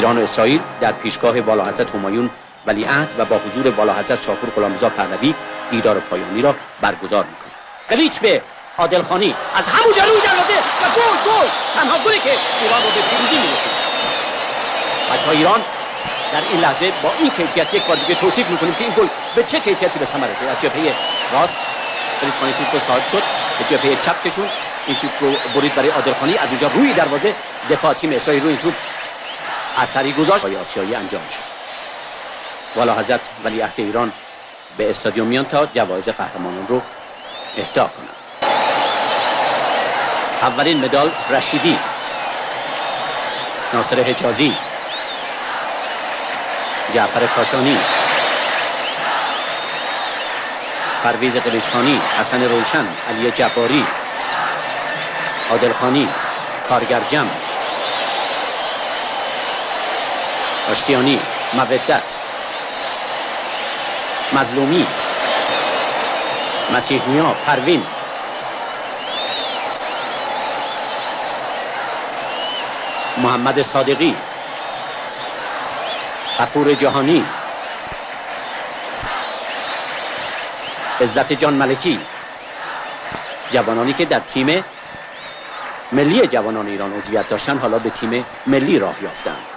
ایران و اسرائیل در پیشگاه والاحضرت همایون ولیعهد و با حضور والاحضرت شاپور غلامرضا پهلوی دیدار پایانی را برگزار می‌کنیم. قلیچ به عادلخانی از همونجا روی دروازه و گل تنها گلی که ایران رو به پیروزی می‌رسونه. بچه‌های ایران در این لحظه با این کیفیت یک بار دیگه توصیف می‌کنیم که این گل به چه کیفیتی به ثمر رسید. از جبهه راست قلیچخانی توپ رو صاحب شد، به جبهه چپ کشون، این توپ رو برید برای عادلخانی، از اونجا روی دروازه دفاع تیم اسرائیل روی این توپ اثری گذاشت و آسیایی انجام شد. والاحضرت ولیعهد ایران به استادیوم میان تا جوایز قهرمانان رو اهدا کنند. اولین مدال رشیدی، ناصر حجازی، جعفر کاشانی، پرویز قلیچخانی، حسن روشن، علی جباری، عادلخانی، کارگرجم، آشتیانی، مودت، مظلومی، مسیح نیا، پروین، محمد صادقی، غفور جهانی، عزت جان ملکی، جوانانی که در تیم ملی جوانان ایران عضویت داشتن حالا به تیم ملی راه یافتند.